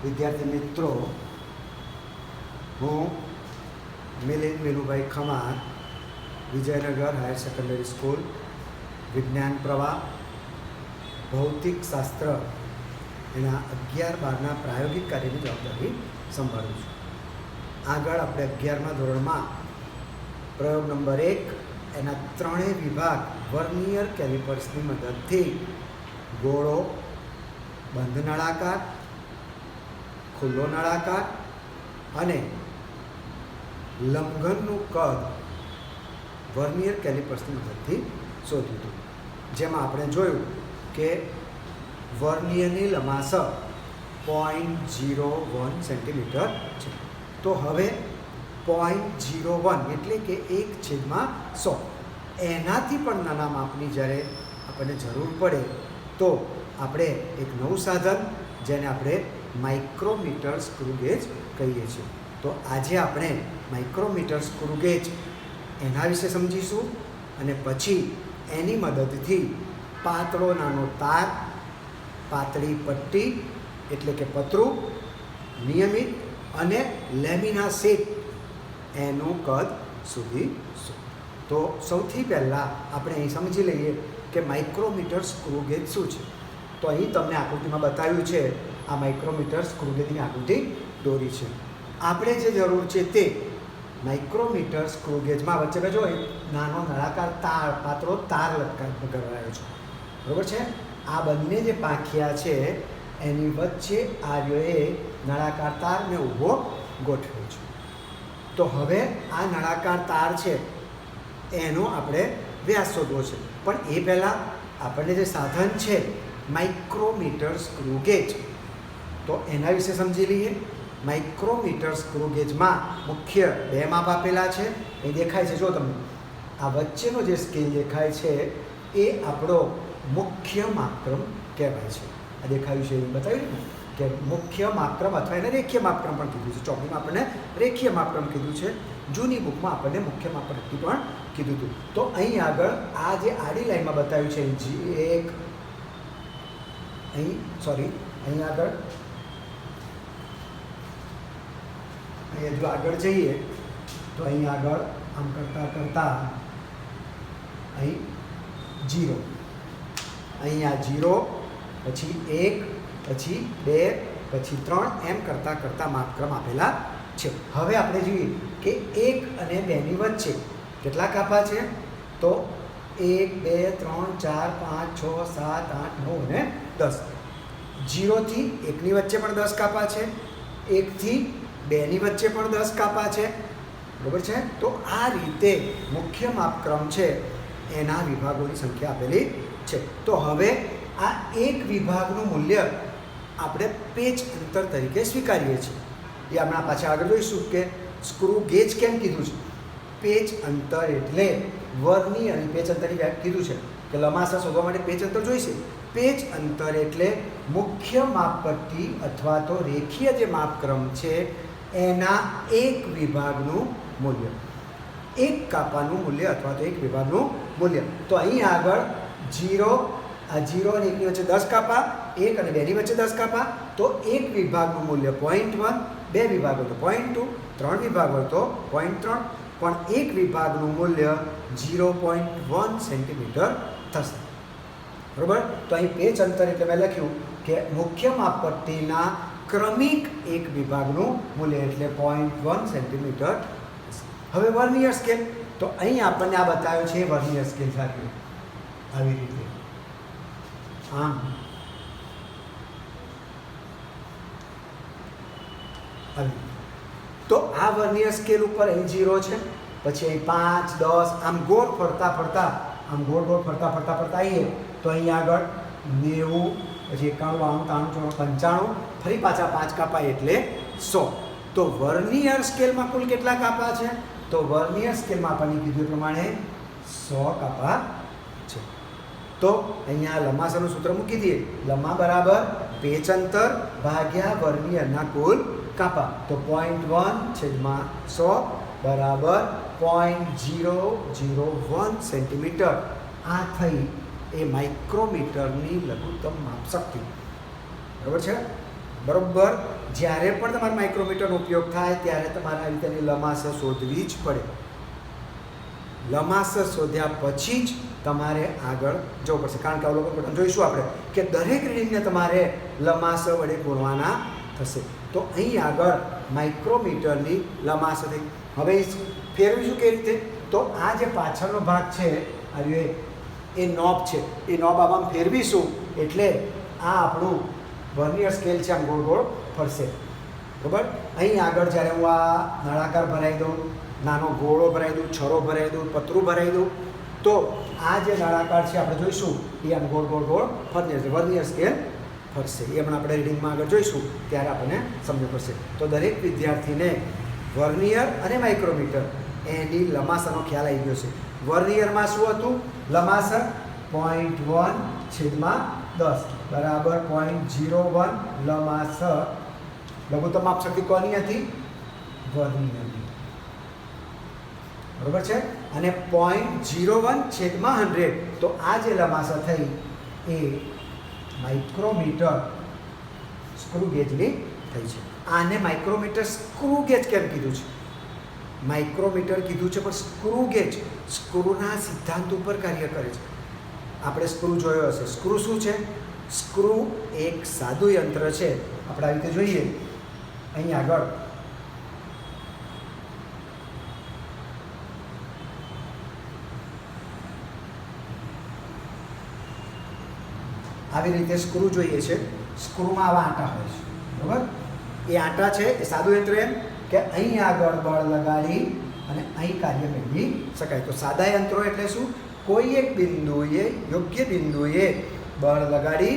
વિદ્યાર્થી મિત્રો, હું Milind Minubhai Khamar, Vijaynagar higher secondary school, વિજ્ઞાન પ્રવાહ, ભૌતિક શાસ્ત્ર એના 11-12ના પ્રાયોગિક કાર્યની જવાબદારી સંભાળું છું. આગળ આપણે 11મા ધોરણમાં પ્રયોગ નંબર 1 એના ત્રણેય વિભાગ વર્નિયર કેલિપર્સની મદદથી ગોળો, બંધ નળાકાર, ખુલ્લો નળાકાર અને લંબઘનનું કદ વર્નિયર કેલિપર્સની મદદથી શોધ્યું હતું. જેમાં આપણે જોયું કે વર્નિયરની લંબાઈ 0.01 સેન્ટીમીટર છે. તો હવે 0.01 એટલે કે 1/100 એનાથી પણ નાના માપની જ્યારે આપણને જરૂર પડે તો આપણે એક નવું સાધન જેને આપણે માઇક્રોમીટર સ્ક્રૂ ગેજ કહીએ છીએ. તો આજે આપણે માઇક્રોમીટર સ્ક્રૂ ગેજ એના વિશે સમજીશું અને પછી એની મદદથી પાતળો નાનો તાર, પાતળી પટ્ટી એટલે કે પતરું, નિયમિત અને લેમિના શીટ એનું કદ શોધીશું. તો સૌથી પહેલાં આપણે અહીં સમજી લઈએ કે માઇક્રોમીટર સ્ક્રૂ ગેજ શું છે. તો અહીં તમને આકૃતિમાં બતાવ્યું છે, આ માઇક્રોમીટર સ્ક્રૂ ગેજની આકૃતિ દોરી છે. આપણે જે જરૂર છે તે માઇક્રોમીટર સ્ક્રૂ ગેજમાં વચ્ચે જો નાનો નળાકાર તાર, પાતળો તાર લટકાવ્યો છે, બરાબર છે. આ બંને જે પાંખિયા છે એની વચ્ચે આ નળાકાર તાર મેં ઊભો ગોઠવ્યો છે. તો હવે આ નળાકાર તાર છે એનો આપણે વ્યાસ શોધવો છે, પણ એ પહેલાં આપણને જે સાધન છે માઇક્રોમીટર સ્ક્રૂ ગેજ, તો એના વિશે સમજી લઈએ. માઇક્રોમીટર સ્ક્રૂ ગેજમાં મુખ્ય 2 માપ આપેલા છે. એ દેખાય છે, જો તમને આ વચ્ચેનો જે સ્કેલ દેખાય છે એ આપણો મુખ્ય માપક્રમ કહેવાય છે. આ દેખાયું છે, એ બતાવ્યું ને કે મુખ્ય માપક્રમ અથવા એને રેખીય માપક્રમ પણ કીધું છે. ચોપડીમાં આપણને રેખીય માપક્રમ કીધું છે, જૂની બુકમાં આપણને મુખ્ય માપક્રમ પણ કીધું હતું. તો અહીં આગળ આ જે આડી લાઈનમાં બતાવ્યું છે G1, અહીં આગળ અહીંયા જો આગળ જઈએ તો અહીં આગળ આમ કરતાં અહીં 0, અહીંયા 0, પછી 1, પછી 2, પછી 3 એમ કરતાં માપક્રમ આપેલા છે. હવે આપણે જોઈએ કે 1 અને 2ની વચ્ચે કેટલા કાપા છે. તો 1, 2, 3, 4, 5, 6, 7, 8, 9 અને 10. 0થી 1ની વચ્ચે પણ 10 કાપા છે, 1થી 2ની વચ્ચે પણ 10 કાપા છે, બરાબર છે. તો આ રીતે મુખ્ય માપક્રમ છે એના વિભાગોની સંખ્યા આપેલી છે. તો હવે આ એક વિભાગનું મૂલ્ય આપણે પેચ અંતર તરીકે સ્વીકારીએ છીએ. એ હમણાં પાછા આગળ જોઈશું કે સ્ક્રૂ ગેજ કેમ કીધું છે. પેચ અંતર એટલે વર્નિયર, અને પેચ અંતરની વ્યાખ્યા કીધું છે કે લંબાઈ શોધવા માટે પેચ અંતર જોઈશે. પેચ અંતર એટલે મુખ્ય માપપટ્ટી અથવા તો રેખીય જે માપક્રમ છે એના એક વિભાગનું મૂલ્ય, એક કાપાનું મૂલ્ય અથવા તો એક વિભાગનું મૂલ્ય. તો અહીં આગળ 0 અને 1ની વચ્ચે 10 કાપા, 1 અને 2ની વચ્ચે 10 કાપા, તો એક વિભાગનું મૂલ્ય 0.1, 2 વિભાગ હોય તો 0.2, 3 વિભાગ હોય તો 0.3, પણ એક વિભાગનું મૂલ્ય 0.1 સેન્ટીમીટર થશે, બરાબર. તો અહીં પેચ અંતર એટલે મેં લખ્યું કે મુખ્ય માપપટ્ટીના ક્રમિક એક વિભાગનું મૂલ્ય એટલે 0.1 સેન્ટીમીટર. હવે વર્નિયર સ્કેલ, તો અહીં આપણને આ બતાવ્યું છે વર્નિયર સ્કેલ સાથે આવી રીતે આમ તો આ વર્નિયર સ્કેલ ઉપર અહીં 0 છે, પછી અહીં 5, 10 આમ ગોળ ફરતા આવીએ તો અહીં આગળ 90, પછી 91, 92, 93, ફરી પાછા 5 કાપા એટલે 100. તો વર્નિયર સ્કેલમાં કુલ કેટલા કાપા છે. તો વર્નિયર સ્કેલમાં આપણને કીધું પ્રમાણે 100 કાપા છે. તો અહીંયા લંબાઈનું સૂત્ર મૂકી દઈએ. લંબા બરાબર પેચ અંતર ભાગ્યા વર્નિયરના કુલ કાપા. તો 0.1/100 બરાબર 0.001 સેન્ટીમીટર. આ થઈ એ માઇક્રોમીટરની લઘુત્તમ માપશક્તિ, બરાબર છે. બરાબર. જ્યારે પણ તમારે માઇક્રોમીટરનો ઉપયોગ થાય ત્યારે તમારે આ રીતે લંબાસ શોધવી જ પડે. લંબાસ શોધ્યા પછી જ તમારે આગળ જવું પડશે, કારણ કે અવલોકન પેટર્ન જોઈશું આપણે કે દરેક રીડિંગને તમારે લંબાસ વડે ગુણવાના થશે. તો અહીં આગળ માઇક્રોમીટરની લંબાસ હતી. હવે ફેરવીશું કેવી રીતે? તો આ જે પાછળનો ભાગ છે એ નોબ છે, એ નોબ આમાં ફેરવીશું એટલે આ આપણું વર્નિયર સ્કેલ છે, આમ ગોળ ગોળ ફરશે. બરાબર. અહીં આગળ જ્યારે હું આ નળાકાર ભરાઈ દઉં, નાનો ગોળો ભરાઈ દઉં, છરો ભરાઈ દઉં, પતરું ભરાઈ દઉં, તો આ જે નળાકાર છે આપણે જોઈશું એ આમ ગોળ ગોળ ગોળ વર્નિયર સ્કેલ ફરશે. એ હમણાં આપણે રીડિંગમાં આગળ જોઈશું ત્યારે આપણને સમજ પડશે. તો દરેક વિદ્યાર્થીને વર્નિયર અને માઇક્રોમીટર એની લંબાસનો ખ્યાલ આવી ગયો છે. વર્નિયરમાં શું હતું? લંબાસ 0.1/10 બરાબર 0.01 લંબાસ લઘુત્તમ માપશક્તિ કોની હતી? વર્નિયરની. બરાબર છે. અને 0.01/100 તો આ જે લંબાસ થઈ એ માઇક્રોમીટર સ્ક્રૂ ગેજની થઈ છે. આને માઇક્રોમીટર સ્ક્રૂ ગેજ કેમ કીધું છે? માઇક્રોમીટર કીધું છે પણ સ્ક્રૂ ગેજ સ્ક્રૂના સિદ્ધાંત ઉપર કાર્ય કરે છે. આપણે સ્ક્રૂ જોયો હશે. સ્ક્રૂ શું છે? સ્ક્રૂ એક સાદું યંત્ર છે. આપણે આ રીતે જોઈએ અહીં આગળ આવી રીતે સ્ક્રૂ જોઈએ છે. સ્ક્રૂમાં આવા આંટા હોય છે. બરાબર. એ આંટા છે એ સાદું યંત્ર એમ કે અહીં આગળ બળ લગાડી અને અહીં કાર્ય મેળવી શકાય. તો સાદા યંત્રો એટલે શું? કોઈ એક બિંદુએ યોગ્ય બિંદુએ બળ લગાડી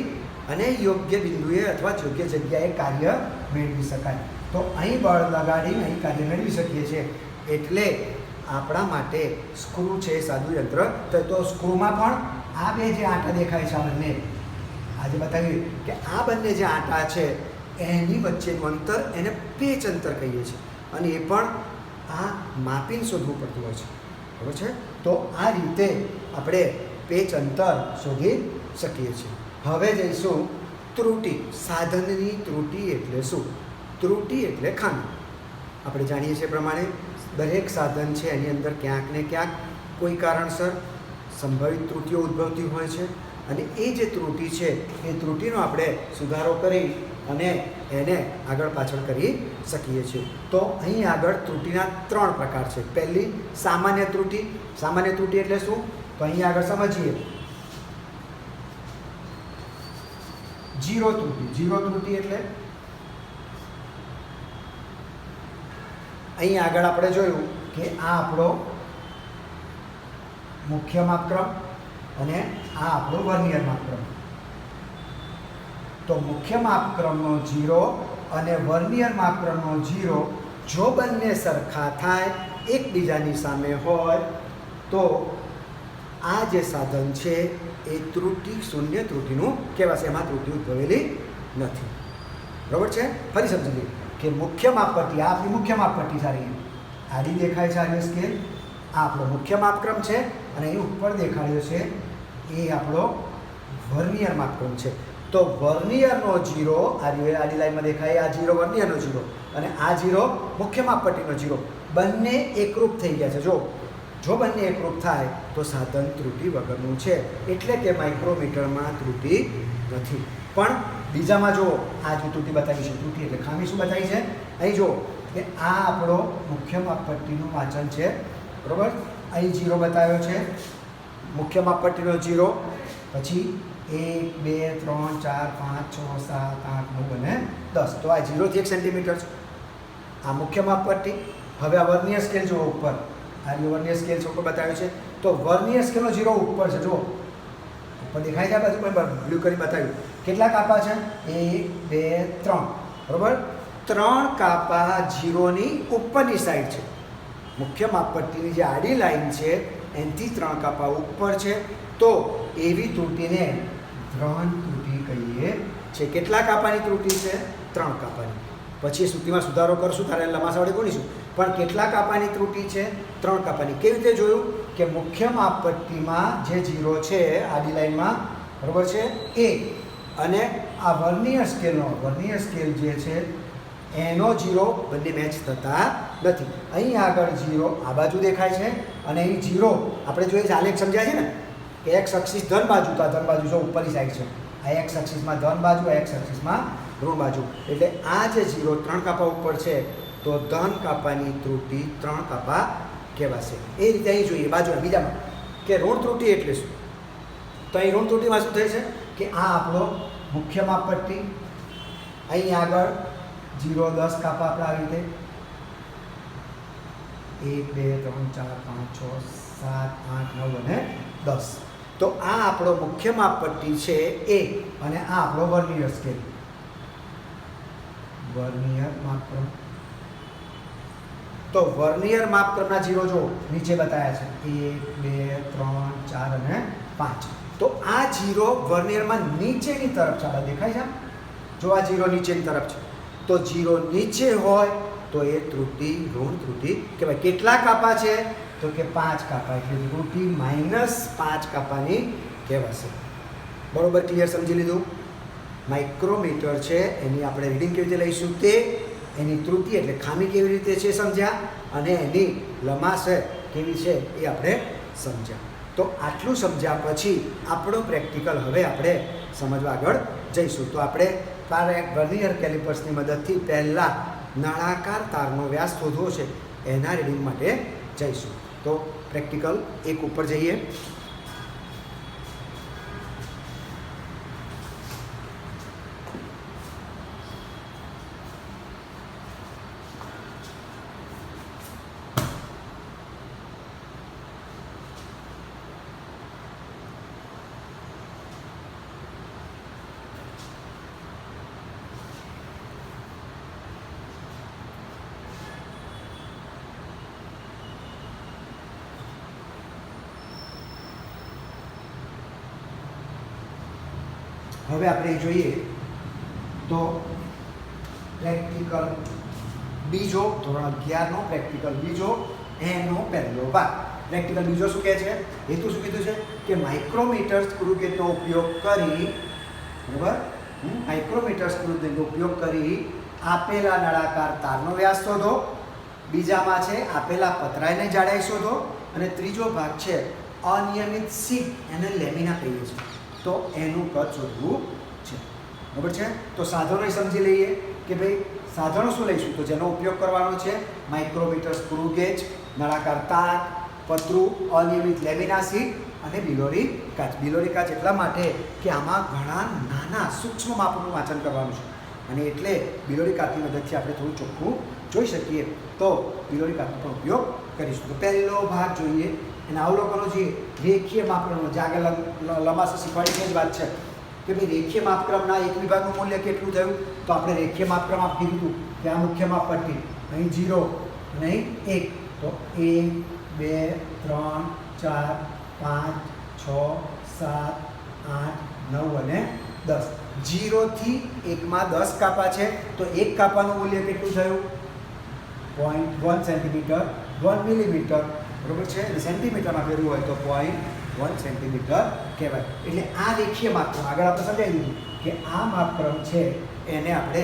અને યોગ્ય બિંદુએ અથવા યોગ્ય જગ્યાએ કાર્ય મેળવી શકાય. તો અહીં બળ લગાડીને અહીં કાર્ય મેળવી શકીએ છીએ. એટલે આપણા માટે સ્ક્રૂ છે સાદું યંત્ર. તો સ્ક્રૂમાં પણ આ બે જે આંટા દેખાય છે આપણને આજે બતાવ્યું કે આ બંને જે આંટા છે એની વચ્ચેનું અંતર એને પેચ અંતર કહીએ છીએ. અને એ પણ આ માપીને શોધવું પડતું હોય છે. બરાબર છે. તો આ રીતે આપણે પેચ અંતર શોધી શકીએ છીએ. હવે જઈશું ત્રુટિ. સાધનની ત્રુટિ એટલે શું? ત્રુટિ એટલે ખામી. આપણે જાણીએ છીએ પ્રમાણે દરેક સાધન છે એની અંદર ક્યાંક ને ક્યાંક કોઈ કારણસર સંભવિત ત્રુટિઓ ઉદ્ભવતી હોય છે. અને એ જે ત્રુટિ છે એ ત્રુટિનો આપણે સુધારો કરી અને એને આગળ પાછળ કરી શકીએ છીએ. તો અહીં આગળ ત્રુટિના 3 પ્રકાર છે. પહેલી સામાન્ય ત્રુટિ. સામાન્ય ત્રુટિ એટલે શું? તો અહીં આગળ સમજીએ. જીરો ત્રુટિ. જીરો ત્રુટિ એટલે અહીં આગળ આપણે જોયું કે આ આપણો મુખ્ય માપક્રમ અને આ આપણો વર્નિયર માપક્રમ. તો મુખ્ય માપક્રમનો 0 અને વર્નિયર માપક્રમનો 0 જો બંને સરખા થાય, એકબીજાની સામે હોય, તો આ જે સાધન છે એ ત્રુટિ શૂન્ય ત્રુટિનું કહેવાશે. એમાં ત્રુટિ ઉદ્ભવેલી નથી. બરાબર છે. ફરી સમજી લઈએ કે મુખ્ય માપપટ્ટી, આ આપણી મુખ્ય માપપટ્ટી સારી આડી દેખાય છે. આની સ્કેલ આ આપણો મુખ્ય માપક્રમ છે અને એ ઉપર દેખાડ્યો છે એ આપણો વર્નિયર માપક્રમ છે. તો વર્નિયરનો 0 આડી લાઈનમાં દેખાય, આ 0 વર્નિયરનો 0 અને આ 0 મુખ્ય માપપટ્ટીનો 0 બંને એકરૂપ થઈ ગયા છે. જો બંને એકરૂપ થાય તો સાધન ત્રુટિ વગરનું છે. એટલે કે માઇક્રોમીટરમાં ત્રુટિ નથી. પણ બીજામાં જો આ જે ત્રુટિ બતાવી છે, ત્રુટિ એટલે ખામી શું બતાવી છે? અહીં જો કે આ આપણો મુખ્ય માપપટ્ટીનું વાંચન છે. બરાબર. અહીં 0 બતાવ્યો છે, મુખ્ય માપપટ્ટીનો 0, પછી 1 2 3 4 5 6 7 8 9 અને 10. તો આ 0 થી 1 સેન્ટીમીટર છે આ મુખ્ય માપપટ્ટી. હવે આ વર્નિયર સ્કેલ જુઓ ઉપર, આ વર્નિયર સ્કેલ છે ઉપર બતાવ્યું છે. તો વર્નિયર સ્કેલનો 0 ઉપર છે. જુઓ ઉપર દેખાય છે. આ બાજુ પણ બ્લુ કરી બતાવ્યું. કેટલા કાપા છે? 1 2 3. બરાબર. 3 કાપા 0ની ઉપરની સાઈડ છે. મુખ્ય માપપટ્ટીની જે આડી લાઈન છે એનાથી 3 કાપા ઉપર છે. તો એવી ત્રુટિને દ્રહન ત્રુટિ કહીએ છે. કેટલા કાપાની ત્રુટિ છે? 3 કાપાની. પછી સુધીમાં સુધારો કરશું ત્યારે લંબાસા વડે ગુણીશું. પણ કેટલા કાપાની ત્રુટિ છે? 3 કાપાની. કેવી રીતે જોયું? કે મુખ્ય માપપટ્ટીમાં જે 0 છે આડી લાઈનમાં, બરાબર છે, એ અને આ વર્નિયર સ્કેલ જે છે એનો 0 બંને મેચ થતા નથી. અહીં આગળ 0 આ બાજુ દેખાય છે અને અહીં 0 આપણે જોઈએ આલેખ સમજાય છે ને કે એક્સ અક્ષિસ ધન બાજુ, તો આ ધન બાજુ જો ઉપરની સાઈડ છે, આ એક્સ અક્ષિસમાં ધન બાજુ, એક્સ અક્ષિસમાં ઋણ બાજુ, એટલે આ જે 0 3 કાપા ઉપર છે તો ધન કાપાની ત્રુટિ 3 કાપા કહેવાશે. એ રીતે અહીં જોઈએ બાજુના બીજામાં કે ઋણ ત્રુટિ એટલે શું. તો અહીં ઋણ ત્રુટિમાં શું થાય છે કે આ આપણો મુખ્ય માપપટ્ટી, અહીં આગળ 0 10 કાપા આપણે આવી રીતે 1 2 3 4 5 6 7 8 9 અને 10. તો આ આપણો મુખ્ય માપપટ્ટી છે એ, અને આ આપણો વર્નિયર સ્કેલ, વર્નિયર માપક્રમ. તો વર્નિયર માપક્રમના 0 જો નીચે બતાવ્યા છે 1 2 3 4 અને 5. તો આ 0 વર્નિયરમાં નીચેની તરફ છે, આપણે દેખાય છે જો આ 0 નીચેની તરફ છે, તો 0 નીચે હોય તો એ ત્રુટિ ઋણ ત્રુટિ કહેવાય. કેટલા કાપા છે તો કે 5 કાપા, એટલે ત્રુટિ -5 કાપાની કહેવાશે. બરોબર, ક્લિયર, સમજી લીધું. માઇક્રોમીટર છે એની આપણે રીડિંગ કેવી રીતે લઈશું તે, એની ત્રુટિ એટલે ખામી કેવી રીતે છે સમજ્યા, અને એની લંબાઈ કેવી છે એ આપણે સમજ્યા. તો આટલું સમજ્યા પછી આપણો પ્રેક્ટિકલ હવે આપણે સમજવા આગળ જઈશું. તો આપણે વર્નિયર કેલિપર્સની મદદથી પહેલાં નળાકાર તારનો વ્યાસ શોધવો છે એના રીડિંગ માટે જઈશું. તો પ્રેક્ટિકલ 1 ઉપર જઈએ. હવે આપણે જોઈએ તો પ્રેક્ટિકલ બીજો, ધોરણ 11નો પ્રેક્ટિકલ બીજો એનો પહેલો ભાગ. પ્રેક્ટિકલ બીજો શું કહે છે, હેતુ શું કીધું છે કે માઇક્રોમીટર સ્ક્રૂ ગેજનો ઉપયોગ કરી, બરાબર, માઇક્રોમીટર સ્ક્રૂ ગેજનો ઉપયોગ કરી આપેલા નળાકાર તારનો વ્યાસ શોધો. બીજામાં છે આપેલા પતરાયની જાડાઈ શોધો, અને ત્રીજો ભાગ છે અનિયમિત શીટ, એને લેમિના કહીએ છીએ, તો એનું કદ શોધવું છે. બરાબર છે. તો સાધનો સમજી લઈએ કે ભાઈ સાધનો શું લઈશું, તો જેનો ઉપયોગ કરવાનો છે માઇક્રોમીટર સ્ક્રૂ ગેજ, નળાકાર તાર, પતરું, અનિયમિત લેમિના શીટ અને બિલોરી કાચ. બિલોરી કાચ એટલા માટે કે આમાં ઘણા નાના સૂક્ષ્મ માપનું વાંચન કરવાનું છે, અને એટલે બિલોરી કાચની મદદથી આપણે થોડું ચોખ્ખું જોઈ શકીએ. તો બિલોરી કાચનો પણ ઉપયોગ કરીશું. તો પહેલો ભાગ જોઈએ, એને અવલોકનો જોઈએ રેખીય માપક્રમનો. જે આગળ લંબાસર શીખવાડીની જ વાત છે કે ભાઈ રેખીય માપક્રમના એક વિભાગનું મૂલ્ય કેટલું થયું, તો આપણે રેખીય માપક્રમ આપી દીધું કે આ મુખ્ય માપપટ્ટી, અહીં 0 અને અહીં 1, તો 1 2 3 4 5 6 7 8 9 અને 10. 0 થી 1માં 10 કાપા છે, તો એક કાપાનું મૂલ્ય કેટલું થયું 0.1 સેન્ટીમીટર, 1 મિલીમીટર, બરાબર છે. અને સેન્ટીમીટરમાં ફેરવું હોય તો 0.1 સેન્ટીમીટર કહેવાય. એટલે આ રેખીય માપક્રમ, આગળ આપણે સમજાવી દીધું કે આ માપક્રમ છે એને આપણે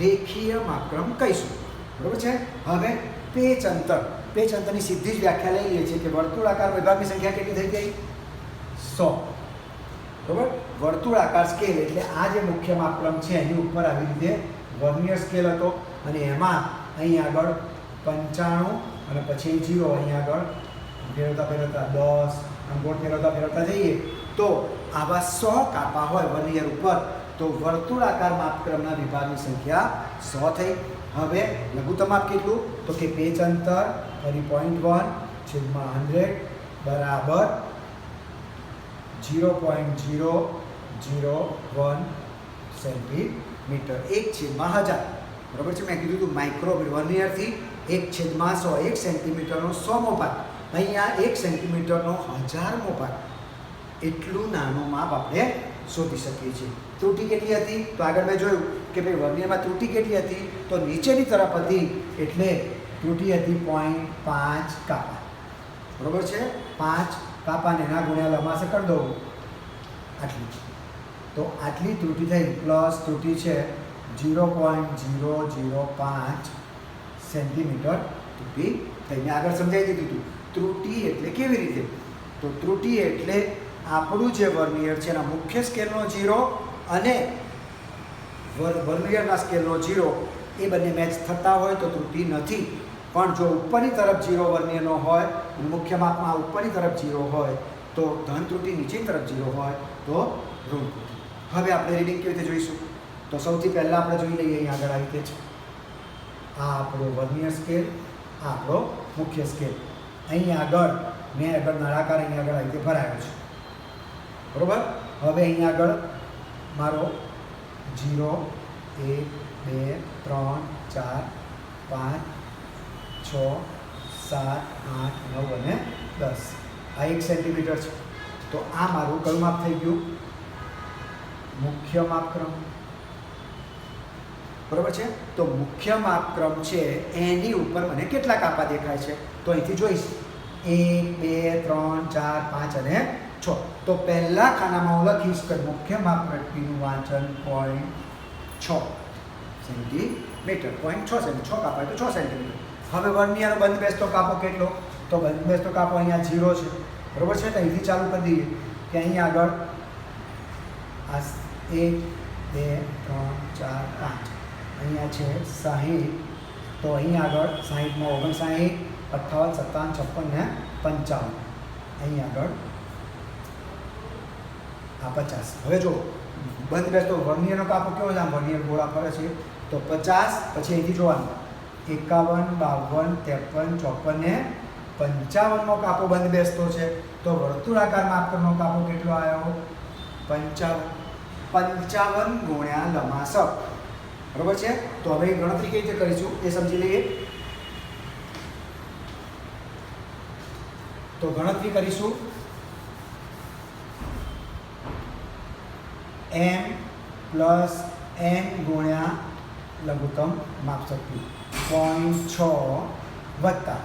રેખીય માપક્રમ કહીશું. બરાબર છે. હવે પેચ અંતરની સીધી જ વ્યાખ્યા લઈ લઈએ છીએ કે વર્તુળાકાર વિભાગની સંખ્યા કેટલી થઈ ગઈ 100. બરાબર. વર્તુળાકાર સ્કેલ એટલે આ જે મુખ્ય માપક્રમ છે એની ઉપર આવી રીતે વર્નિયર સ્કેલ હતો, અને એમાં અહીં આગળ 95 અને પછી 0, અહીં આગળ ફેરવતા 10, અંગોળ ફેરવતા જઈએ તો આવા 100 કાપા હોય વર્નિયર ઉપર, તો વર્તુળાકાર માપક્રમના વિભાગની સંખ્યા 100 થઈ. હવે લઘુત્તમ માપ કેટલું, તો કે પેચ અંતર ફરી 0.1/100 બરાબર 0.001 સેન્ટીમીટર, 1/1000. બરાબર છે. મેં કીધું હતું માઇક્રો વર્નિયરથી 1/100, 1 સેન્ટીમીટરનો 100મો ભાગ, અહીંયા 1 સેન્ટીમીટરનો 1000મો ભાગ, એટલું નાનું માપ આપણે શોધી શકીએ છીએ. ત્રુટિ કેટલી હતી, તો આગળ મેં જોયું કે ભાઈ વર્નિયરમાં ત્રુટિ કેટલી હતી, તો નીચેની તરફ હતી, એટલે ત્રુટિ હતી 0.5 કાપા. બરાબર છે. 5 કાપાને એના ગુણ્યા લંબાસે કરી દઉં આટલી. તો આટલી ત્રુટિ થઈ પ્લસ ત્રુટિ છે 0.005 સેન્ટીમીટર ત્રુટિ થઈ. મેં આગળ સમજાવી દીધું હતું ત્રુટિ એટલે કેવી રીતે. તો ત્રુટિ એટલે આપણું જે વર્નિયર છે એના મુખ્ય સ્કેલનો 0 અને વર્નિયરના સ્કેલનો 0 એ બંને મેચ થતા હોય તો ત્રુટિ નથી. પણ જો ઉપરની તરફ 0 વર્નિયરનો હોય અને મુખ્ય માપમાં ઉપરની તરફ 0 હોય તો ધન ત્રુટિ, નીચેની તરફ 0 હોય તો ઋણ ત્રુટિ. હવે આપણે રીડિંગ કેવી રીતે જોઈશું. તો સૌથી પહેલાં આપણે જોઈ લઈએ અહીં આગળ આવી રીતે છે. આ આપણો વર્નિયર સ્કેલ, આ આપણો મુખ્ય સ્કેલ. અહીં આગળ મેં આગળ નળાકાર અહીં આગળ આવી રીતે ભરાયો છે, બરાબર. હવે અહીં આગળ મારો 0, 1, 2, 3, 4, 5, 6, 7, 8, 9 અને 10 આ 1 સેન્ટીમીટર છે. તો આ મારું કયું માપ થઈ ગયું? મુખ્ય માપક્રમ, બરાબર છે. તો મુખ્ય માપક્રમ છે એની ઉપર મને કેટલા કાપા દેખાય છે? તો અહીંથી જોઈશ 1, 2, 3, 4, 5 અને 6. તો પહેલા ખાનામાં હું લખીશ કે મુખ્ય માપપટ્ટીનું વાંચન 0.6 સેન્ટીમીટર. 0.6 સેન્ટીમીટર, 6 કાપા એટલે 6 સેન્ટીમીટર. હવે વર્નિયરનો બંધ બેસતો કાપો કેટલો? તો બંધ બેસતો કાપો અહીંયા 0 છે, બરાબર છે. તો અહીંથી ચાલુ કરી દઈએ કે અહીં આગળ આ 1, 2, 3, 4, 5 અહીંયા છે 60. તો અહીં આગળ 60માં 59, 58, 57, 56 ને 55. અહીં આગળ આ 50. હવે જો બંધ બેસતો વર્નિયરનો કાપો કેવો છે? આમ વર્નિયર ગોળા ફરે છે તો 50. પછી અહીંથી જોવાનું 51, 52, 53, 54 ને 55મો કાપો બંધ બેસતો છે. તો વર્તુળાકાર માપક્રમનો કાપો કેટલો આવ્યો? 55. 55 ગુણ્યા લંબાસ, બરાબર છે. તો હવે ગણતરી કેવી રીતે કરીશું એ સમજી લઈએ. તો ગણતરી કરીશું m પ્લસ n ગુણ્યા લઘુત્તમ માપશક્તિ 0.6 વત્તા,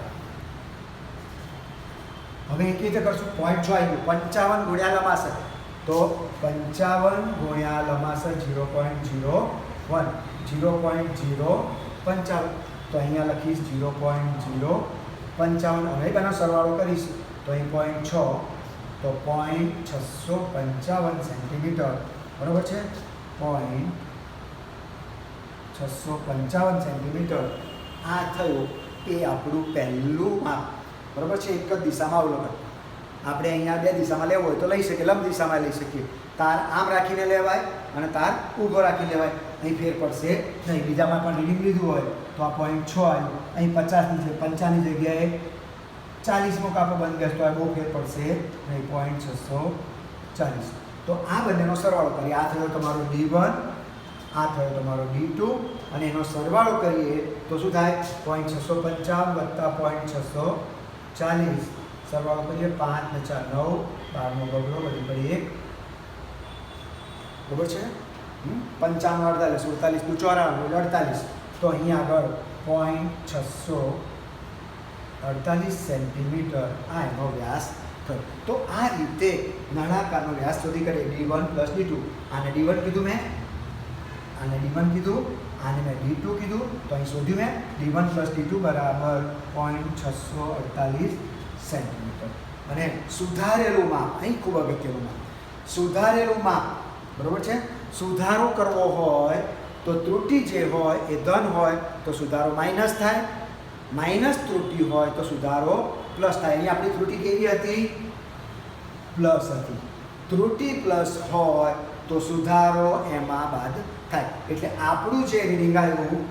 હવે એ કેવી રીતે કરશું? 0.6 આવી ગયું, 55 ગુણ્યા લંબાસર. તો 55 ગુણ્યા લંબાસર 0.01, 0.055. તો અહીંયા લખીશ 0.055. હવે એનો સરવાળો કરીશ તો અહીં 0.6 તો 0.655 સેન્ટીમીટર, બરાબર છે. 0.655 સેન્ટીમીટર આ થયું એ આપણું પહેલું માપ, બરાબર છે. એક જ દિશામાં અવલંબન. આપણે અહીંયા બે દિશામાં લેવો હોય તો લઈ શકીએ, લંબ દિશામાં લઈ શકીએ. તાર આમ રાખીને લેવાય અને તાર ઊભો રાખીને લેવાય, અહીં ફેર પડશે નહીં. બીજામાં પણ રીડિંગ લીધું હોય તો આ 0.6 આવ્યું, અહીં 50ની છે, 55ની જગ્યાએ 40મો કાપો બંધ બેસતો હોય, બહુ ફેર પડશે નહીં, 0.640. તો આ બંનેનો સરવાળો કરીએ. આ થયો તમારો D1, આ થયો તમારો D2 અને એનો સરવાળો કરીએ તો શું થાય? 0.655 વત્તા 0.640. સરવાળો કરીએ 5 ને 4 9, 12નો ગબડો બધી પડી 1, બરાબર છે. 55 48 48 48. તો અહીંયા આગળ 0.648 સેન્ટીમીટર આ એનો વ્યાસ થયો. તો આ રીતે નળાકારનો વ્યાસ શોધી કરીએ. D1 plus D2. આને D1 કીધું મેં, આને D1 કીધું, આને મેં D2 કીધું. તો અહીં શોધ્યું મેં D1 પ્લસ D2 બરાબર 0.648 સેન્ટીમીટર. અને સુધારેલું માપ, અહીં ખૂબ અગત્યનું માપ, સુધારેલું માપ, બરાબર છે. સુધારો કરવો હોય તો ત્રુટિ જે હોય એ ધન હોય તો સુધારો માઇનસ થાય, માઇનસ ત્રુટિ હોય તો સુધારો પ્લસ થાય. અહીં આપણી ત્રુટિ કેવી હતી? પ્લસ હતી. ત્રુટિ પ્લસ હોય તો સુધારો એમાં બાદ થાય. એટલે આપણું જે રીડિંગ આવ્યું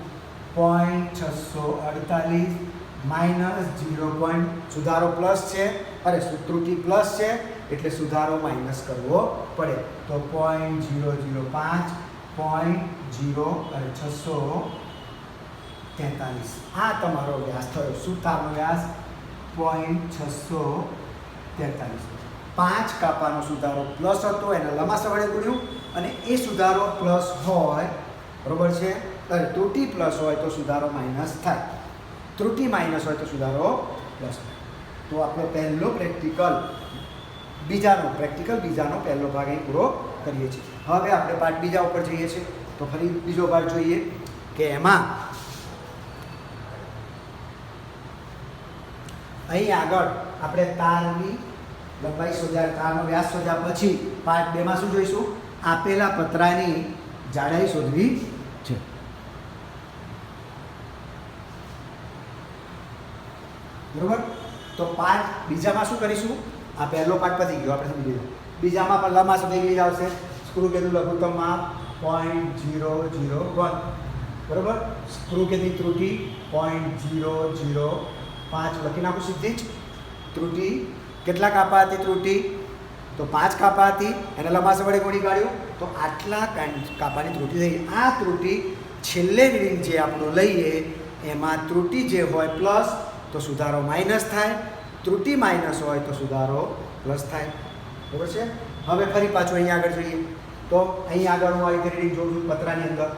0.648 માઇનસ 0. સુધારો પ્લસ છે, અરે ત્રુટિ પ્લસ છે એટલે સુધારો માઇનસ કરવો પડે. તો 0.005 643. આ તમારો વ્યાસ થયો. સૂતાનો વ્યાસ 0.643. 5 કાપાનો સુધારો પ્લસ હતો, એના લંબાસર વડે ગુણ્યું અને એ સુધારો પ્લસ હોય, બરાબર છે. અરે ત્રુટિ પ્લસ હોય તો સુધારો માઇનસ થાય, ત્રુટિ માઇનસ હોય તો સુધારો પ્લસ થાય. તો આપણો પહેલો બીજાનો પહેલો ભાગ અહીં પૂરો કરીએ છીએ. હવે આપણે પાર્ટ બીજા ઉપર જઈએ છીએ. તો ફરી બીજો પાર્ટ જોઈએ કે એમાં અહીં આગળ આપણે તારની લંબાઈ શોધ્યા, તારનો વ્યાસ શોધ્યા પછી પાર્ટ 2 માં શું જોઈશું? આપેલા પતરાની જાડાઈ શોધવી છે. બરોબર? તો પાર્ટ બીજામાં શું કરીશું? આ પહેલો પાર્ટ પતી ગયો, આપણે સમજી લીધું. બીજામાં પણ લંબાઈ શોધી આવશે. સ્ક્રૂ ગેજનું લઘુત્તમ માપ 0.001. બરોબર? સ્ક્રૂ ગેજની ત્રુટિ 0.005 લખી નાખું સીધી જ. ત્રુટિ કેટલા કાપા હતી? ત્રુટિ તો 5 કાપા હતી, એને લંબાઈ વડે ગુણી કાઢ્યું તો આટલા કાપાની ત્રુટિ થઈ. આ ત્રુટિ છેલ્લે રીડિંગ જે આપણું લઈએ એમાં ત્રુટિ જે હોય પ્લસ તો સુધારો માઇનસ થાય, ત્રુટિ માઇનસ હોય તો સુધારો પ્લસ થાય. બરાબર છે? હવે ફરી પાછું અહીંયા આગળ જોઈએ. તો અહીં આગળ હું આ રીતે રીડિંગ જોઉં છું પતરાની અંદર.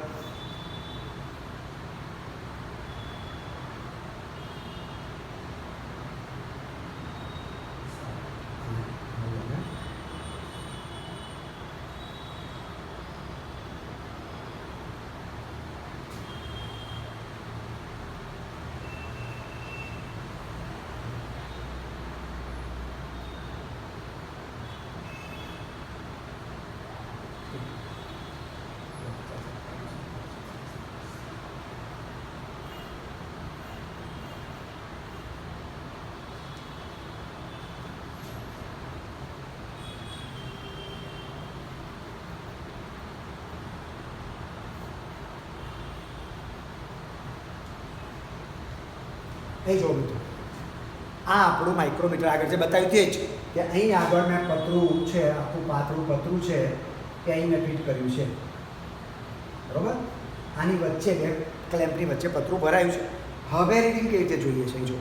એ જો મિત્રો, આ આપણું માઇક્રોમીટર આગળ જે બતાવ્યું તે જ કે અહીં આગળ મેં પતરું છે, આખું પાતળું પતરું છે એ અહીં મેં ફિટ કર્યું છે. બરાબર? આની વચ્ચે બે ક્લેમ્પની વચ્ચે પતરું ભરાયું છે. હવે રીડિંગ કેવી રીતે જોઈએ છે? જો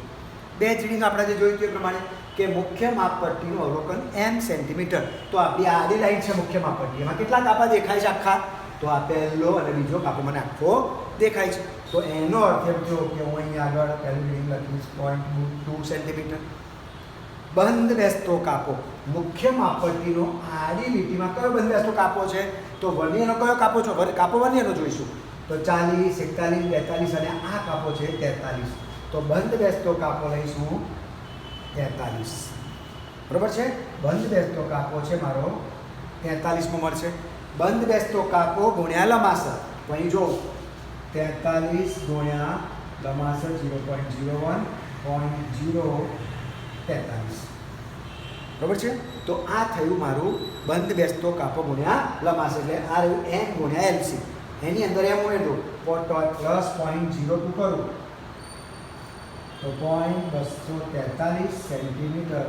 બે જ રીડિંગ આપણે જે જોયું તે પ્રમાણે કે મુખ્ય માપપટ્ટીનું અવલોકન m સેન્ટીમીટર. તો આપણી આડી લાઈન છે મુખ્ય માપપટ્ટી, એમાં કેટલા કાપા દેખાય છે આખા? તો આ પહેલો અને બીજો કાપો મને આખો દેખાય છે. તો એનો અર્થ એમ થયો કે હું અહીં આગળ પહેલું રીડિંગ લખીશ 0.2 સેન્ટીમીટર. બંધ બેસતો કાપો મુખ્ય માપપટ્ટીનો આડી લીટીમાં કયો બંધ બેસતો કાપો છે? તો વર્નિયરનો કયો કાપો છો? કાપો વર્નિયરનો જોઈશું. તો 40, 41, 42 અને આ કાપો છે 43. તો બંધ બેસતો કાપો લઈશું 43. બરાબર છે? બંધ બેસતો કાપો છે મારો 43 મળશે. બંધ બેસતો કાપો ગુણ્યા લંબાસર. તો અહીં જો 43 ગુણ્યા લંબાસર 0.01 0.43. બરાબર છે? તો આ થયું મારું બંધ બેસતો કાપો ગુણ્યા લંબાસર. એટલે આ રહ્યું n ગુણ્યા LC. એની અંદર એમ ઉમેરો પ્લસ 0.02 કરું તો 0.243 સેન્ટીમીટર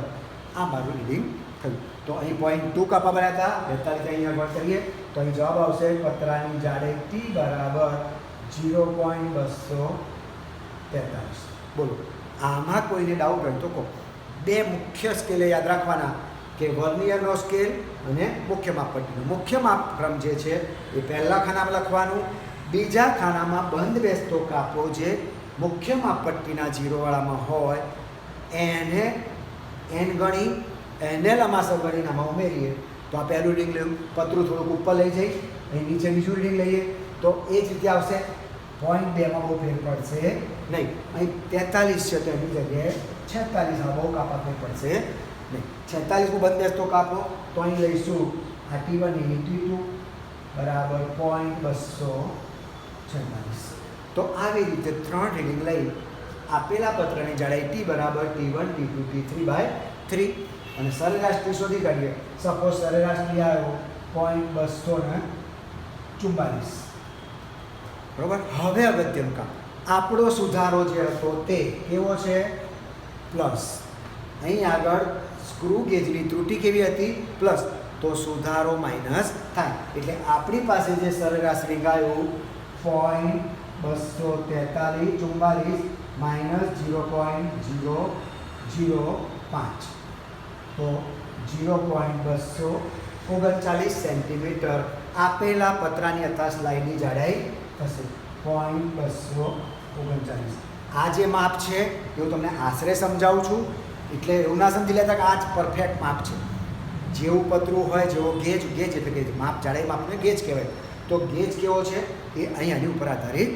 આ મારું રીડિંગ થયું. તો અહીં 0.2 કાપા બન્યા હતા, 42 અહીંયા આગળ કરીએ તો અહીં જવાબ આવશે પતરાની જાડાઈ t બરાબર 0.243. બોલો, આમાં કોઈને ડાઉટ હોય તો કહો. બે મુખ્ય સ્કેલે યાદ રાખવાના કે વર્નિયરનો સ્કેલ અને મુખ્ય માપપટ્ટીનો. મુખ્ય માપક્રમ જે છે એ પહેલા ખાનામાં લખવાનું, બીજા ખાનામાં બંધ બેસતો કાપો જે મુખ્ય માપપટ્ટીના જીરોવાળામાં હોય એને n ગણી એને લંબાસર ગણીને આમાં ઉમેરીએ તો આ પહેલું રીડિંગ લેવું, પતરું થોડુંક ઉપર લઈ જઈ અહીં નીચે બીજું રીડિંગ લઈએ તો એ જ રીતે આવશે. 0.2માં બહુ ફેર પડશે નહીં. અહીં 43 છે તો એની જગ્યાએ 46 બહુ કાપા ફેર પડશે નહીં. 46 બંધ બેસતો કાપો તો અહીં લઈશું આ T1 અહીં T2 બરાબર 0.246. તો આવી રીતે 3 રીડિંગ લઈ આપેલા પત્રની જાડાઈ T બરાબર T1 T2 T3/3 અને સરેરાશ T શોધી કાઢીએ. સપોઝ સરેરાશ T આવ્યો 0.244. બરાબર? હવે અગત્યનું કામ, આપણો સુધારો જે હતો તે કેવો છે? પ્લસ. અહીં આગળ સ્ક્રૂ ગેજની ત્રુટિ કેવી હતી? પ્લસ. તો સુધારો માઇનસ થાય એટલે આપણી પાસે જે સરેરાશ રીડિંગ આવ્યું 0.243 માઇનસ 0.005 તો 0.239 સેન્ટીમીટર આપેલા પતરાની અથાસ લાઈનની જાડાઈ થશે. 0.239. આ જે માપ છે એવું તમને આશરે સમજાવું છું, એટલે એવું ના સમજી લેતા કે આ જ પરફેક્ટ માપ છે. જેવું પતરું હોય, જેવો ગેજ એટલે કે માપ, જાડાઈ માપને ગેજ કહેવાય. તો ગેજ કેવો છે એ અહીં આની ઉપર આધારિત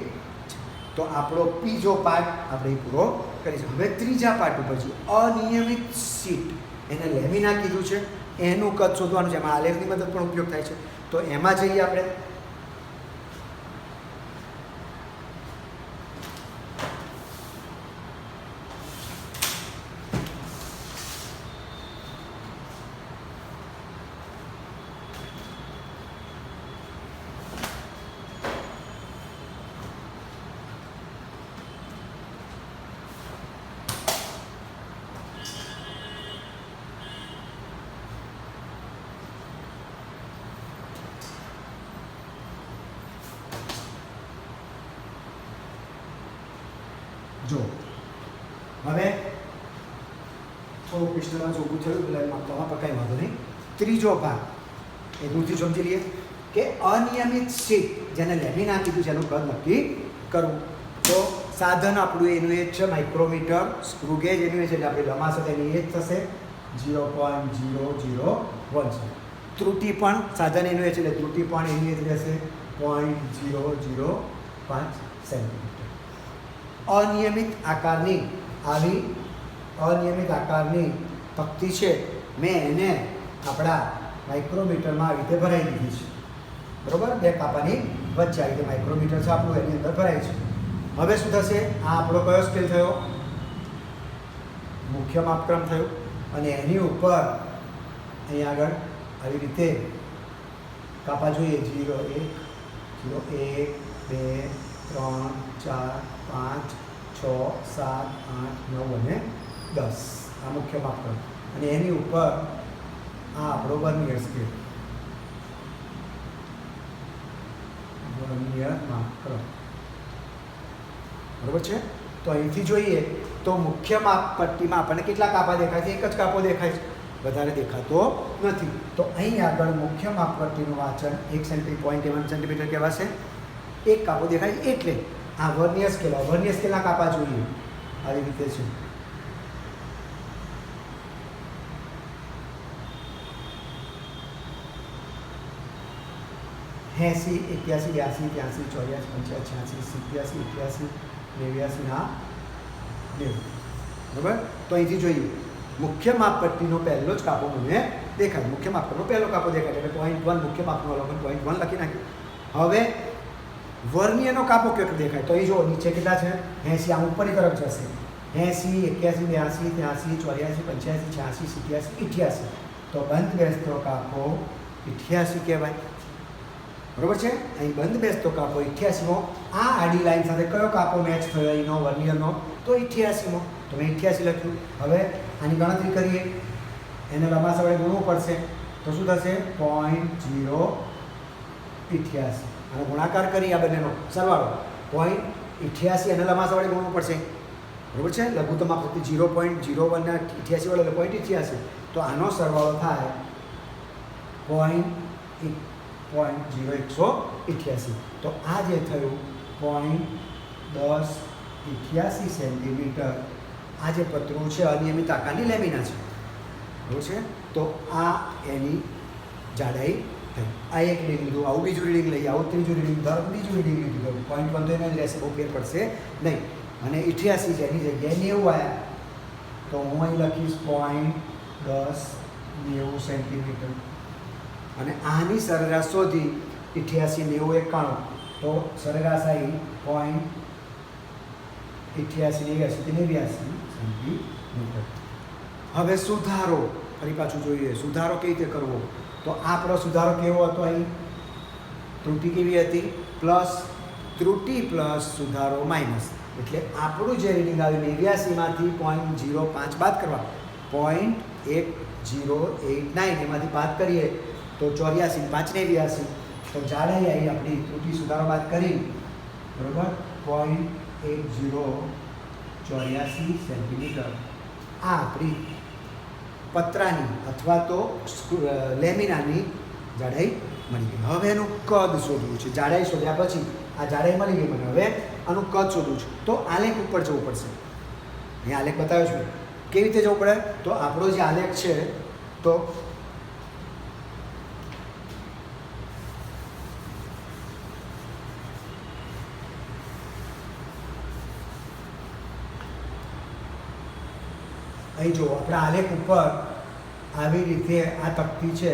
છે. તો આપણો બીજો પાર્ટ આપણે પૂરો કરીશું. હવે ત્રીજા પાર્ટ ઉપર છે અનિયમિત શીટ, એને લેમિના કીધું છે. એનું કદ શોધવાનું છે. એમાં આલેખની મદદ પણ ઉપયોગ થાય છે. તો એમાં જઈએ આપણે. જો હવે થોડું પૃષ્ઠમાં ચોખ્ખું થયું એટલે માપવામાં પણ કંઈ વાંધો નહીં. ત્રીજો ભાગ એ દૂરથી સમજી લઈએ કે અનિયમિત શીટ, જેને લેમિના કીધું છે, એનું કદ નક્કી કરવું. તો સાધન આપણું એનું એ જ છે માઇક્રોમીટર. સ્ક્રૂ ગેજ એનું એ છે એટલે આપણે લંબાઈ સાથે એની એ જ થશે 0.001 છે. ત્રુટિ પણ સાધન એનું એ છે એટલે ત્રુટિ પણ એની એ જ રહેશે 0.005 સેન્ટીમીટર. અનિયમિત આકારની આવી અનિયમિત આકારની તકતી છે, મેં એને આપણા માઇક્રોમીટરમાં આવી રીતે ભરાઈ દીધી છે. બરાબર, બે કાપાની વચ્ચે આવી રીતે માઇક્રોમીટર છે આપણું, એની અંદર ભરાય છે. હવે શું થશે? આ આપણો કયો સ્કેલ થયો? મુખ્ય માપક્રમ થયો. અને એની ઉપર અહીં આગળ આવી રીતે કાપા જોઈએ 0 1 0 1 2 3 4 5 6 7 8 9 અને 10 આ મુખ્ય માપક્રમ. અને એની ઉપર આ આપણો વર્નિયર સ્કેલ, વર્નિયર માપક્રમ. બરાબર છે? તો અહીંથી જોઈએ તો મુખ્ય માપ પટ્ટીમાં આપણને કેટલા કાપા દેખાય છે? એક જ કાપો દેખાય છે, વધારે દેખાતો નથી. તો અહીં આગળ મુખ્ય માપ પટ્ટીનું વાંચન 1 સેન્ટીમીટર કહેવાશે. એક કાપો દેખાય એટલે આ વર્નિયર સ્કેલ. વર્નિયર સ્કેલના કાપા જોઈએ આવી રીતે છે. એસી 81 82 83 84 85 86 87 88 89 90. બરાબર? તો અહીંથી જોઈએ મુખ્ય માપપટ્ટીનો પહેલો જ કાપો મને દેખાય. મુખ્ય માપનો પહેલો કાપો દેખાય એટલે 0.1 મુખ્ય માપનું અવલોકન 0.1 લખી નાખ્યું. હવે વર્નિયરનો કાપો કેટલો દેખાય? તો અહીં જો નીચે કેટલા છે? 80. આમ ઉપરની તરફ જશે 80 81 82 83 84 85 86 87 88. તો બંધ બેસતો કાપો 88 કહેવાય. બરાબર છે? અહીં બંધ બેસતો કાપો 88મો. આ આડી લાઈન સાથે કયો કાપો મેચ થયો અહીંનો વર્નિયરનો? તો 88મો. તો મેં 88 લખ્યું. હવે આની ગણતરી કરીએ, એને લંબાસા વડે ગુણવું પડશે. તો શું થશે? 0.88. અને ગુણાકાર કરી આ બંનેનો સરવાળો 0.88 અને લંબાસા વડે ગુણવું પડશે. બરાબર છે? લઘુત્તમ આપતી 0.01 ને 88 વડે 0.88. તો આનો સરવાળો થાય 0.0188. તો આ જે થયું 0.1088 સેન્ટીમીટર. આ જે પતરું છે અનિયમિત આકારની લેમિના છે. બરાબર છે? તો આ એની જાડાઈ થઈ. આ એક રીડિંગ લીધું, આવું બીજું રીડિંગ લઈએ, આવું ત્રીજું રીડિંગ, ધારો ત્રીજું રીડિંગ લીધું. 0.1 તો એને જ રહેશે, બહુ ફેર પડશે નહીં. અને 88 જેની જગ્યાએ 90 આવ્યા તો હું અહીં લખીશ 0.1090 સેન્ટીમીટર. અને આની સરેરાશ શોધી 88 90 91. તો સરેરાશ આવી 0.88 89 સેન્ટીમીટર. હવે સુધારો ફરી પાછું જોઈએ. સુધારો કેવી રીતે કરવો? તો આપણો સુધારો કેવો હતો? અહીં ત્રુટિ કેવી હતી? પ્લસ ત્રુટિ પ્લસ સુધારો માઇનસ. એટલે આપણું જે રીડિંગ આવ્યું 89માંથી 0.05 બાદ કરવા, 0.1089 એમાંથી બાદ કરીએ તો 84 5 89. તો જાડાઈ આવી આપણી ત્રુટિ સુધારો બાદ કરી, બરાબર, 0.1084 સેન્ટીમીટર. આ આપણી પતરાની અથવા તો લેમિનાની જાડાઈ મળી ગઈ. હવે એનું કદ શોધવું છે. જાડાઈ શોધ્યા પછી આ જાડાઈ મળી ગઈ મને. હવે આનું કદ શોધવું છે. તો આલેખ ઉપર જવું પડશે. અહીંયા આલેખ બતાવ્યો છે. કેવી રીતે જવું પડે? તો આપણો જે આલેખ છે તો અહીં જુઓ આપણા આલેખ ઉપર આવી રીતે આ તકતી છે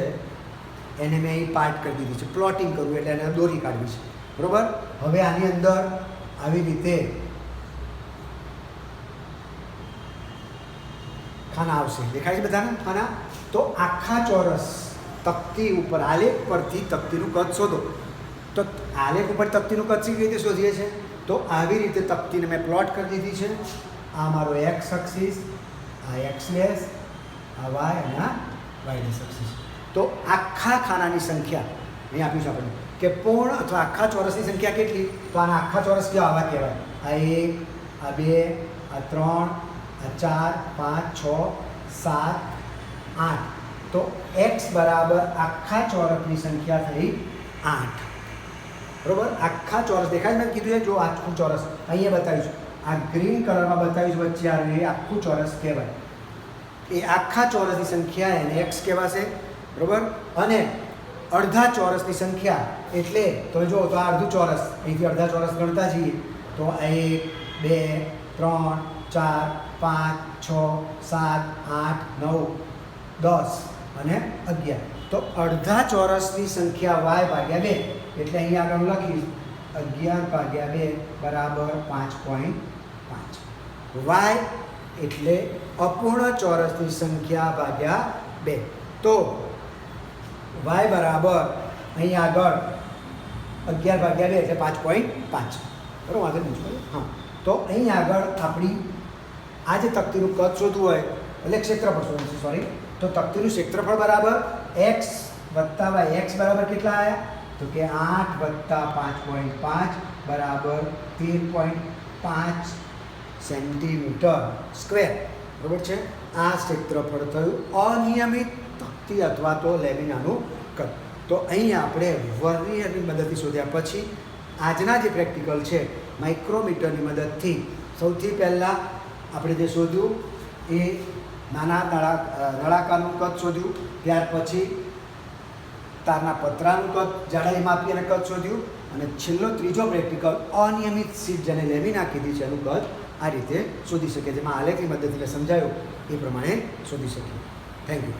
એને મેં અહીં પાર્ટ કરી દીધી છે. પ્લોટિંગ કરવું એટલે એને દોરી કાઢવી છે, બરાબર. હવે આની અંદર આવી રીતે ખાના આવશે, દેખાય છે બધાને ખાના? તો આખા ચોરસ તકતી ઉપર આલેખ પરથી તકતીનું કદ શોધો. તો આલેખ ઉપર તકતીનું કદ કેવી રીતે શોધીએ છીએ? તો આવી રીતે તકતીને મેં પ્લોટ કરી દીધી છે. આ મારો એક્સ એક્સિસ, આ એક્સ ડેશ, આ વાય અને આ વાય ડેશ એક્સિસ. તો આખા ખાનાની સંખ્યા અહીં આપ્યું છે આપણને કે પૂર્ણ અથવા આખા ચોરસની સંખ્યા કેટલી? તો આના આખા ચોરસ કેવા આવા કહેવાય? આ 1, આ 2, આ 3, આ 4, 5, 6, 7, 8. તો x બરાબર આખા ચોરસની સંખ્યા થઈ 8, બરાબર. આખા ચોરસ દેખાય મેં કીધું છે, જો આખું ચોરસ અહીંયા બતાવ્યું છે, આ ગ્રીન કલરમાં બતાવ્યું છે વચ્ચે આવે એ આખું ચોરસ કહેવાય. એ આખા ચોરસની સંખ્યા એને x કહેવાશે, બરાબર. અને અડધા ચોરસની સંખ્યા એટલે તો જો તો આ અડધું ચોરસ, અહીંથી અડધા ચોરસ ગણતા જઈએ તો 1, 2, 3, 4, 5, 6, 7, 8, 9, 10 અને 11. તો અડધા ચોરસની સંખ્યા y ભાગ્યા 2 એટલે અહીંયા આગળ લખીશ 11 ભાગ્યા 2 બરાબર 5.5. y એટલે અપૂર્ણ ચોરસની સંખ્યા ભાગ્યા 2. તો y બરાબર અહીં આગળ 11 ભાગ્યા 2 એટલે 5.5, બરાબર. વાંધો નહીં. હા, તો અહીં આગળ આપણી આ જે તકતીનું કદ શોધવું હોય એટલે ક્ષેત્રફળ શોધવું છે, સોરી. તો તકતીનું ક્ષેત્રફળ બરાબર x વત્તા y. x બરાબર કેટલા આવ્યા? તો કે 8 વત્તા 5.5 બરાબર 13.5 સેન્ટીમીટર સ્ક્વેર, બરાબર છે. આ ક્ષેત્રફળ થયું અનિયમિત તકતી અથવા તો લેમિનાનું કદ. તો અહીં આપણે વર્નિયરની મદદથી શોધ્યા પછી આજના જે પ્રેક્ટિકલ છે માઇક્રોમીટરની મદદથી સૌથી પહેલાં આપણે જે શોધ્યું એ નાના નળાકારનું કદ શોધ્યું. ત્યાર પછી તારના પતરાનું કદ, જાડાઈ માપી અને કદ શોધ્યું. અને છેલ્લો ત્રીજો પ્રેક્ટિકલ અનિયમિત શીટ જેને લેમિના કીધી છે એનું કદ આ રીતે શોધી શકીએ, જેમાં આલેખની મદદથી સમજાયું એ પ્રમાણે શોધી શકીએ. Thank you.